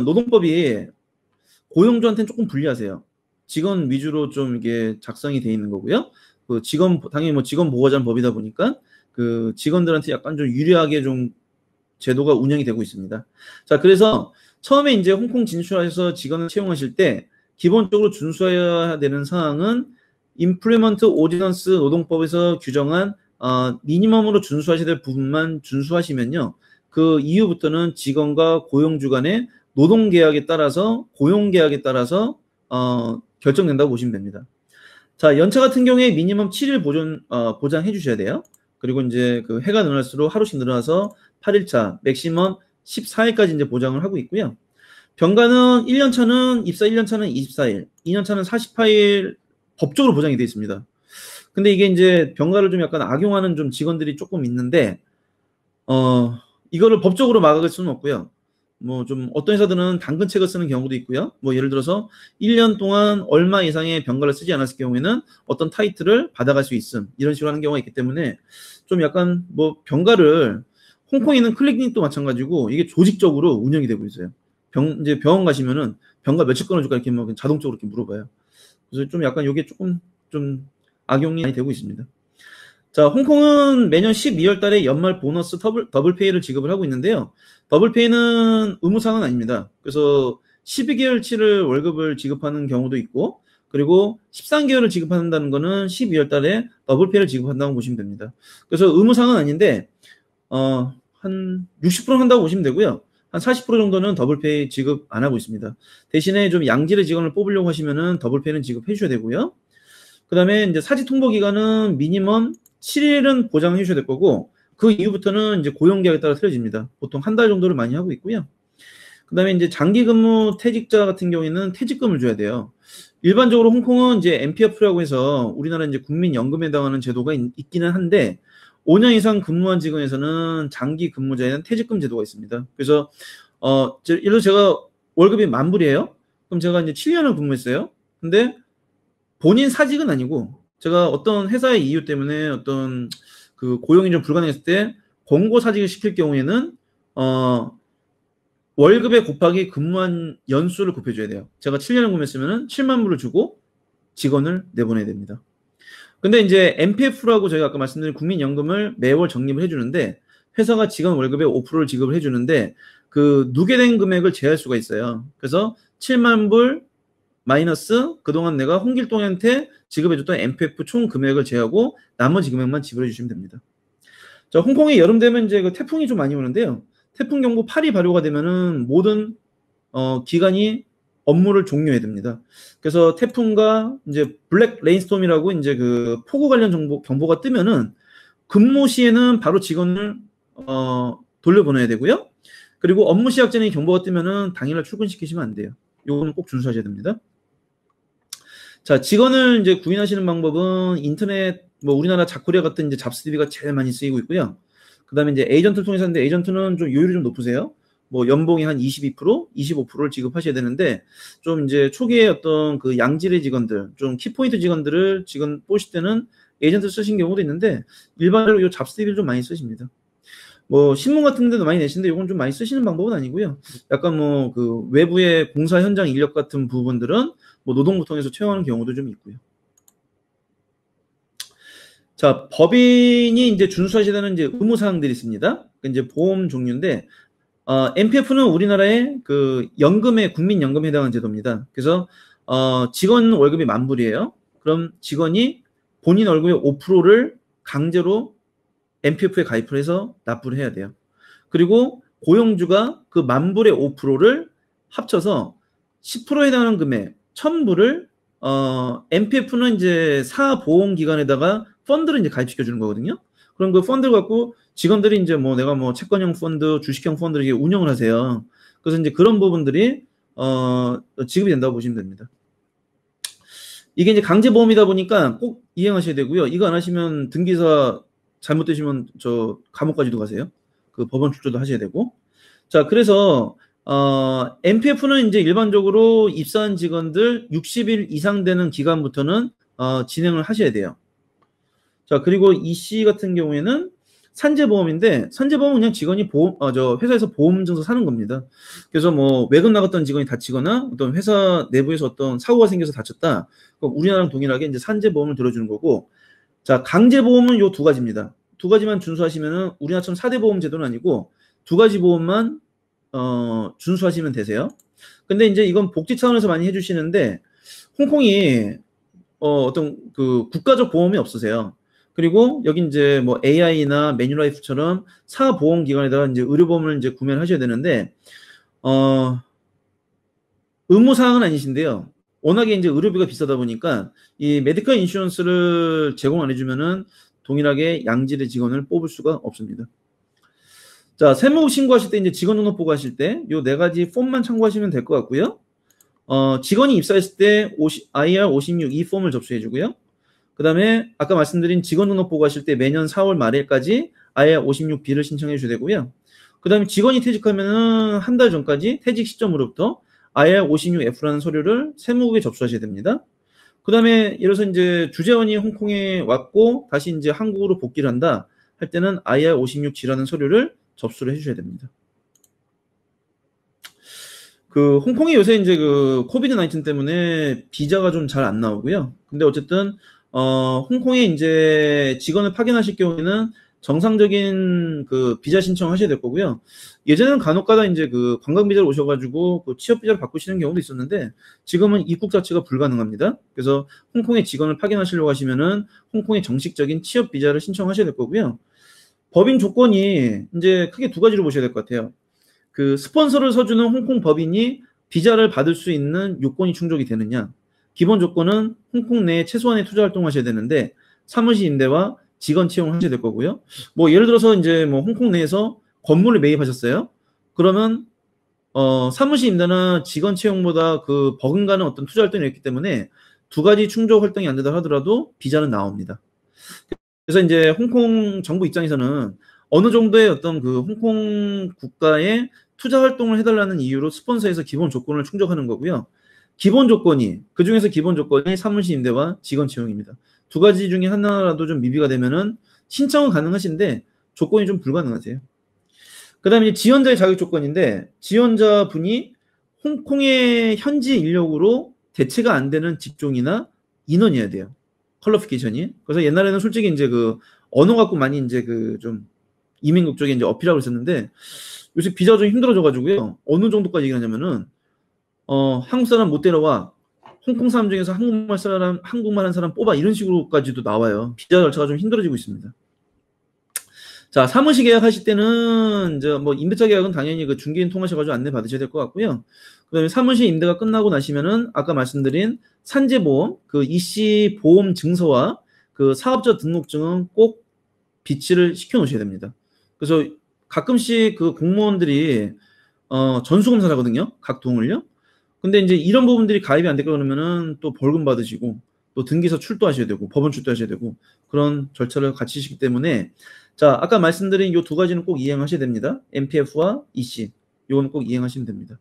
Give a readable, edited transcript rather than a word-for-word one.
노동법이 고용주한테는 조금 불리하세요. 직원 위주로 좀 이게 작성이 돼 있는 거고요. 그 직원, 당연히 뭐 직원 보호자는 법이다 보니까 그 직원들한테 약간 좀 유리하게 좀 제도가 운영이 되고 있습니다. 자, 그래서 처음에 이제 홍콩 진출해서 직원을 채용하실 때 기본적으로 준수해야 되는 사항은 임플리먼트 오디넌스 노동법에서 규정한 미니멈으로 준수하셔야 될 부분만 준수하시면요. 그 이후부터는 직원과 고용주 간의 노동계약에 따라서 고용계약에 따라서 결정된다고 보시면 됩니다. 자, 연차 같은 경우에 미니멈 7일 보장해 주셔야 돼요. 그리고 이제 그 해가 늘어날수록 하루씩 늘어나서 8일차, 맥시멈 14일까지 이제 보장을 하고 있고요. 병가는 1년차는 입사 1년차는 24일, 2년차는 48일 법적으로 보장이 되어 있습니다. 근데 이게 이제 병가를 좀 약간 악용하는 좀 직원들이 조금 있는데 이거를 법적으로 막을 수는 없고요. 뭐 좀 어떤 회사들은 당근책을 쓰는 경우도 있고요. 뭐 예를 들어서 1년 동안 얼마 이상의 병가를 쓰지 않았을 경우에는 어떤 타이틀을 받아갈 수 있음. 이런 식으로 하는 경우가 있기 때문에 좀 약간 뭐 병가를 홍콩에 있는 클리닉도 마찬가지고 이게 조직적으로 운영이 되고 있어요. 이제 병원 가시면은 병가 며칠 끊어줄까 이렇게 뭐 자동적으로 이렇게 물어봐요. 그래서 좀 약간 이게 조금 좀 악용이 많이 되고 있습니다. 자, 홍콩은 매년 12월 달에 연말 보너스 더블 페이를 지급을 하고 있는데요. 더블 페이는 의무사항은 아닙니다. 그래서 12개월치를 월급을 지급하는 경우도 있고, 그리고 13개월을 지급한다는 거는 12월 달에 더블 페이를 지급한다고 보시면 됩니다. 그래서 의무사항은 아닌데, 한 60% 한다고 보시면 되고요. 한 40% 정도는 더블 페이 지급 안 하고 있습니다. 대신에 좀 양질의 직원을 뽑으려고 하시면은 더블 페이는 지급해 주셔야 되고요. 그 다음에 이제 사직 통보 기간은 미니멈 7일은 보장해 주셔야 될 거고, 그 이후부터는 이제 고용계약에 따라 틀려집니다. 보통 한 달 정도를 많이 하고 있고요. 그 다음에 이제 장기 근무 퇴직자 같은 경우에는 퇴직금을 줘야 돼요. 일반적으로 홍콩은 이제 MPF라고 해서 우리나라 이제 국민연금에 해당하는 제도가 있기는 한데, 5년 이상 근무한 직원에서는 장기 근무자에는 퇴직금 제도가 있습니다. 그래서, 예를 들어 제가 월급이 10,000불이에요? 그럼 제가 이제 7년을 근무했어요. 근데 본인 사직은 아니고, 제가 어떤 회사의 이유 때문에 어떤 그 고용이 좀 불가능했을 때 권고 사직을 시킬 경우에는 월급에 곱하기 근무한 연수를 곱해줘야 돼요. 제가 7년을 근무했으면 7만 불을 주고 직원을 내보내야 됩니다. 근데 이제 MPF라고 저희가 아까 말씀드린 국민연금을 매월 적립을 해주는데 회사가 직원 월급의 5%를 지급을 해주는데 그 누계된 금액을 제할 수가 있어요. 그래서 7만 불 마이너스 그동안 내가 홍길동한테 지급해줬던 MPF 총 금액을 제하고 나머지 금액만 지불해 주시면 됩니다. 자, 홍콩이 여름 되면 이제 그 태풍이 좀 많이 오는데요. 태풍 경보 8이 발효가 되면은 모든 기관이 업무를 종료해야 됩니다. 그래서 태풍과 이제 블랙 레인스톰이라고 이제 그 폭우 관련 경보가 뜨면은 근무 시에는 바로 직원을 돌려보내야 되고요. 그리고 업무 시작 전에 경보가 뜨면은 당일날 출근시키시면 안 돼요. 요거는 꼭 준수하셔야 됩니다. 자, 직원을 이제 구인하시는 방법은 인터넷, 뭐 우리나라 자쿠리아 같은 이제 잡스디비가 제일 많이 쓰이고 있고요. 그 다음에 이제 에이전트를 통해서 하는데 에이전트는 좀 요율이 좀 높으세요. 뭐 연봉이 한 22%, 25%를 지급하셔야 되는데 좀 이제 초기에 어떤 그 양질의 직원들, 좀 키포인트 직원들을 지금 보실 때는 에이전트 쓰신 경우도 있는데 일반적으로 요 잡스디비를 좀 많이 쓰십니다. 뭐 신문 같은 데도 많이 내시는데 이건 좀 많이 쓰시는 방법은 아니고요. 약간 뭐 그 외부의 공사 현장 인력 같은 부분들은 뭐 노동부 통해서 채용하는 경우도 좀 있고요. 자, 법인이 이제 준수하셔야 되는 이제 의무 사항들이 있습니다. 이제 보험 종류인데 MPF는 우리나라의 그 연금의 국민연금에 해당하는 제도입니다. 그래서 직원 월급이 10,000불이에요. 그럼 직원이 본인 월급의 5%를 강제로 MPF에 가입을 해서 납부를 해야 돼요. 그리고 고용주가 그 10,000불의 5%를 합쳐서 10%에 해당하는 금액 1,000불을 MPF는 이제 사보험기관에다가 펀드를 이제 가입시켜 주는 거거든요. 그럼 그 펀드를 갖고 직원들이 이제 뭐 내가 뭐 채권형 펀드, 주식형 펀드를 이렇게 운영을 하세요. 그래서 이제 그런 부분들이 지급이 된다고 보시면 됩니다. 이게 이제 강제보험이다 보니까 꼭 이행하셔야 되고요. 이거 안 하시면 등기사 잘못되시면 저 감옥까지도 가세요. 그 법원 출조도 하셔야 되고. 자, 그래서 MPF는 이제 일반적으로 입사한 직원들 60일 이상 되는 기간부터는 진행을 하셔야 돼요. 자, 그리고 EC 같은 경우에는 산재보험인데 산재보험은 그냥 직원이 회사에서 보험증서 사는 겁니다. 그래서 뭐 외근 나갔던 직원이 다치거나 어떤 회사 내부에서 어떤 사고가 생겨서 다쳤다. 그럼 우리나라랑 동일하게 이제 산재보험을 들어주는 거고, 자, 강제보험은 요 두 가지입니다. 두 가지만 준수하시면은 우리나라처럼 4대 보험 제도는 아니고 두 가지 보험만 준수하시면 되세요. 근데 이제 이건 복지 차원에서 많이 해주시는데 홍콩이 어떤 그 국가적 보험이 없으세요. 그리고 여기 이제 뭐 AI나 매뉴라이프처럼 사보험기관에다가 이제 의료보험을 이제 구매를 하셔야 되는데 의무사항은 아니신데요. 워낙에 이제 의료비가 비싸다 보니까 이 메디컬 인슈런스를 제공 안 해주면은 동일하게 양질의 직원을 뽑을 수가 없습니다. 자, 세무 신고하실 때 이제 직원 등록보고 하실 때 요 네 가지 폼만 참고하시면 될 것 같고요. 직원이 입사했을 때 IR56 이 폼을 접수해 주고요. 그 다음에 아까 말씀드린 직원 등록보고 하실 때 매년 4월 말일까지 IR56B를 신청해 주셔야 되고요. 그 다음에 직원이 퇴직하면은 한 달 전까지 퇴직 시점으로부터 IR56F라는 서류를 세무국에 접수하셔야 됩니다. 그 다음에 예를 들어서 이제 주재원이 홍콩에 왔고 다시 이제 한국으로 복귀를 한다 할 때는 IR56G라는 서류를 접수를 해주셔야 됩니다. 그 홍콩이 요새 이제 그 코비드 19 때문에 비자가 좀 잘 안 나오고요. 근데 어쨌든 홍콩에 이제 직원을 파견하실 경우에는 정상적인 그 비자 신청하셔야 될 거고요. 예전에는 간혹가다 이제 그 관광 비자를 오셔가지고 그 취업 비자를 바꾸시는 경우도 있었는데 지금은 입국 자체가 불가능합니다. 그래서 홍콩에 직원을 파견하시려고 하시면은 홍콩의 정식적인 취업 비자를 신청하셔야 될 거고요. 법인 조건이 이제 크게 두 가지로 보셔야 될 것 같아요. 그 스폰서를 서주는 홍콩 법인이 비자를 받을 수 있는 요건이 충족이 되느냐. 기본 조건은 홍콩 내에 최소한의 투자 활동을 하셔야 되는데 사무실 임대와 직원 채용을 하셔야 될 거고요. 뭐 예를 들어서 이제 뭐 홍콩 내에서 건물을 매입하셨어요. 그러면 사무실 임대나 직원 채용보다 그 버금가는 어떤 투자 활동이 있기 때문에 두 가지 충족 활동이 안 되다 하더라도 비자는 나옵니다. 그래서 이제 홍콩 정부 입장에서는 어느 정도의 어떤 그 홍콩 국가의 투자 활동을 해달라는 이유로 스폰서에서 기본 조건을 충족하는 거고요. 기본 조건이, 그 중에서 기본 조건이 사무실 임대와 직원 채용입니다. 두 가지 중에 하나라도 좀 미비가 되면은 신청은 가능하신데 조건이 좀 불가능하세요. 그 다음에 지원자의 자격 조건인데 지원자분이 홍콩의 현지 인력으로 대체가 안 되는 직종이나 인원이어야 돼요. 퀄리피케이션이. 그래서 옛날에는 솔직히 이제 그 언어 갖고 많이 이제 그 좀 이민국 쪽에 이제 어필하고 있었는데 요새 비자가 좀 힘들어져가지고요. 어느 정도까지 얘기하냐면은 한국 사람 못 데려와. 홍콩 사람 중에서 한국말 하는 사람 뽑아. 이런 식으로까지도 나와요. 비자 절차가 좀 힘들어지고 있습니다. 자, 사무실 계약하실 때는 이제 뭐 임대차 계약은 당연히 그 중개인 통하셔가지고 안내 받으셔야 될 것 같고요. 그다음에 사무실 임대가 끝나고 나시면은 아까 말씀드린 산재보험, 그 EC 보험 증서와 그 사업자 등록증은 꼭 비치를 시켜 놓으셔야 됩니다. 그래서 가끔씩 그 공무원들이 전수검사를 하거든요. 각 동을요. 근데 이제 이런 부분들이 가입이 안 됐고 그러면은 또 벌금 받으시고 또 등기소 출두하셔야 되고 법원 출두하셔야 되고 그런 절차를 갖추시기 때문에 자, 아까 말씀드린 이 두 가지는 꼭 이행하셔야 됩니다. MPF와 EC. 요거는 꼭 이행하시면 됩니다.